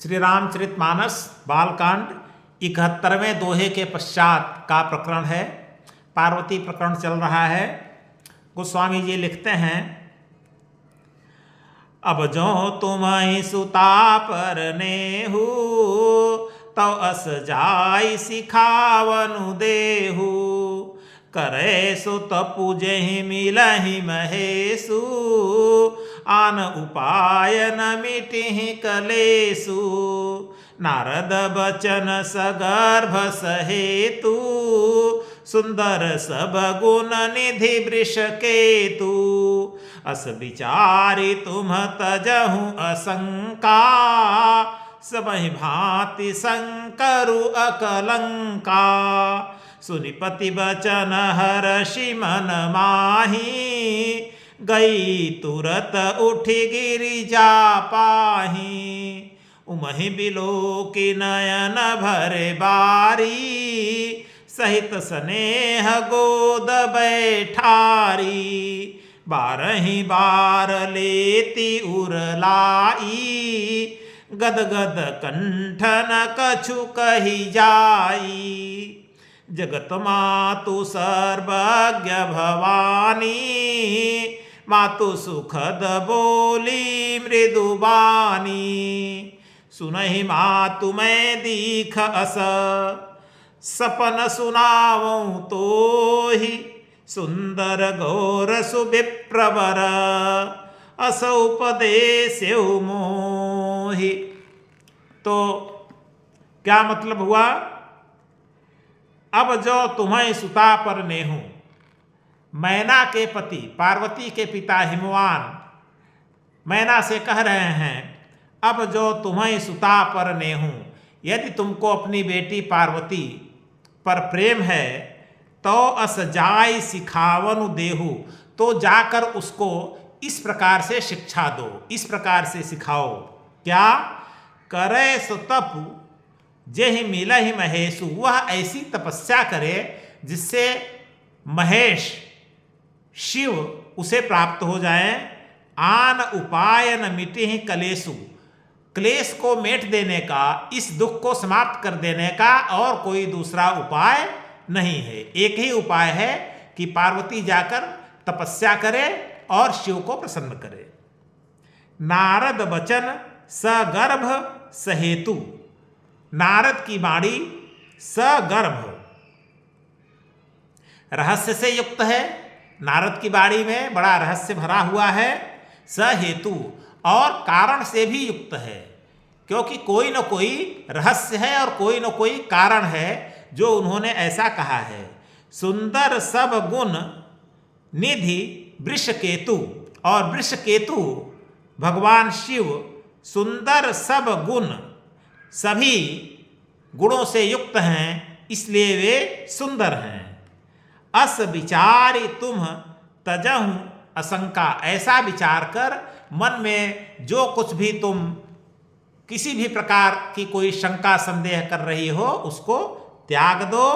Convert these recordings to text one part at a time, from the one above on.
श्री रामचरितमानस बालकांड 71वें दोहे के पश्चात का प्रकरण है। पार्वती प्रकरण चल रहा है। गोस्वामी जी लिखते हैं, अब जो तुम सुता पर नेहू तो अस जाय सिखावनु देहू, करे सुत पूजहि मिलहि महेशु, आन उपाय न मिटिहि कलेसु, नारद बचन सगर्भ सहेतु, सुंदर सब गुण निधि वृष केतु, अस विचारि तुम तजहु असंका, सबहि भांति शंकरु अकलंका, सुनिपति बचन हर्षि मन माही, गई तुरत उठि गिरिजा पाही, उमहि बिलोकि नयन भरे बारी, सहित स्नेह गोद बैठारी, बारहि बार लेती उरलाई, गदगद कंठ न कछु कही जाई, जगत मातु सर्वज्ञ भवानी, मातु सुखद बोली मृदुबानी, सुनहि मातु मैं दीख अस, सपन सुनावऊं तोहि, सुंदर घोर सुविप्रवर, अस उपदेस्यउ मोहि। तो क्या मतलब हुआ? अब जो तुम्हें सुता पर नेहू, मैना के पति पार्वती के पिता हिमवान मैना से कह रहे हैं, अब जो तुम्हें सुता पर नेहू, यदि तुमको अपनी बेटी पार्वती पर प्रेम है तो अस जाय सिखावनु देहू, तो जाकर उसको इस प्रकार से शिक्षा दो, इस प्रकार से सिखाओ। क्या? करे सो तपु जेहि मिलहि महेशु, वह ऐसी तपस्या करे जिससे महेश शिव उसे प्राप्त हो जाए। आन उपाय न मिटिहि कलेसु, क्लेश को मेट देने का, इस दुख को समाप्त कर देने का और कोई दूसरा उपाय नहीं है। एक ही उपाय है कि पार्वती जाकर तपस्या करे और शिव को प्रसन्न करे। नारद बचन सगर्भ सहेतु, नारद की वाणी सगर्भ रहस्य से युक्त है। नारद की वाणी में बड़ा रहस्य भरा हुआ है। सहेतु और कारण से भी युक्त है, क्योंकि कोई न कोई रहस्य है और कोई न कोई कारण है जो उन्होंने ऐसा कहा है। सुंदर सब गुण निधि वृष केतु, और वृष केतु भगवान शिव सुंदर सब गुण, सभी गुणों से युक्त हैं, इसलिए वे सुंदर हैं। अस विचारि तुम तजहु असंका, ऐसा विचार कर मन में जो कुछ भी तुम किसी भी प्रकार की कोई शंका संदेह कर रही हो उसको त्याग दो।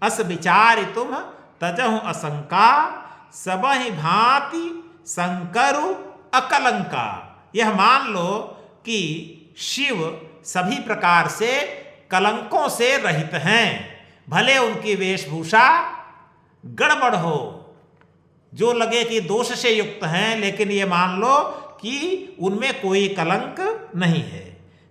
अस विचारि तुम तजहु असंका, सबहि भांति शंकरु अकलंका, यह मान लो कि शिव सभी प्रकार से कलंकों से रहित हैं। भले उनकी वेशभूषा गड़बड़ हो, जो लगे कि दोष से युक्त हैं, लेकिन ये मान लो कि उनमें कोई कलंक नहीं है।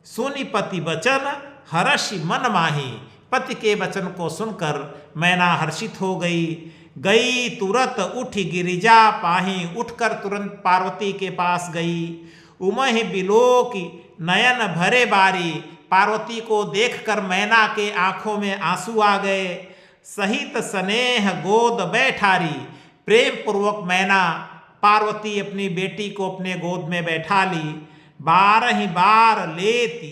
सुनि पति वचन हर्षि मन माही, पति के वचन को सुनकर मैना हर्षित हो गई। गई तुरत उठ गिरिजा पाही, उठकर तुरंत पार्वती के पास गई। उमहि बिलोकि नयन भरे बारी, पार्वती को देखकर मैना के आंखों में आंसू आ गए। सहित स्नेह गोद बैठारी, प्रेम पूर्वक मैना पार्वती अपनी बेटी को अपने गोद में बैठा ली। बारहि बार लेती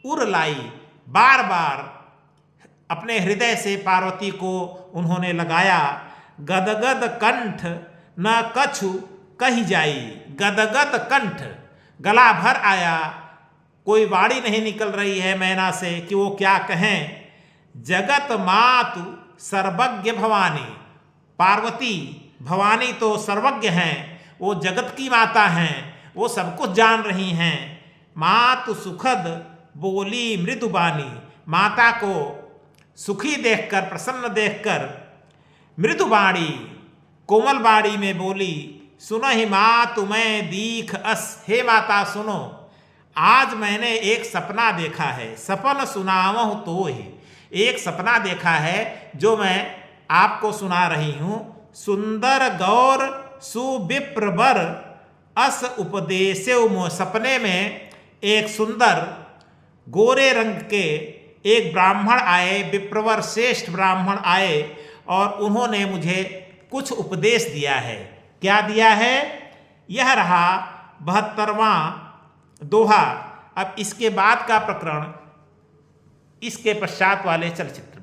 उर लाई, बार बार अपने हृदय से पार्वती को उन्होंने लगाया। गदगद कंठ न कछु कही जाई, गदगद कंठ, गला भर आया, कोई वाणी नहीं निकल रही है मैना से कि वो क्या कहें। जगत मातु सर्वज्ञ भवानी, पार्वती भवानी तो सर्वज्ञ हैं, वो जगत की माता हैं, वो सब कुछ जान रही हैं। मातु सुखद बोली मृदुबानी, माता को सुखी देखकर, प्रसन्न देखकर मृदुबाणी, कोमल बाणी में बोली, सुनहि मातु मैं दीख अस, हे माता सुनो, आज मैंने एक सपना देखा है। सपन सुनावहु तोहि, एक सपना देखा है जो मैं आपको सुना रही हूं। सुंदर गौर सुविप्रवर अस उपदेशेउ मोह, सपने में एक सुंदर गोरे रंग के एक ब्राह्मण आए, विप्रवर श्रेष्ठ ब्राह्मण आए और उन्होंने मुझे कुछ उपदेश दिया है। क्या दिया है? यह रहा 72वां दोहा। अब इसके बाद का प्रकरण इसके पश्चात वाले चलचित्र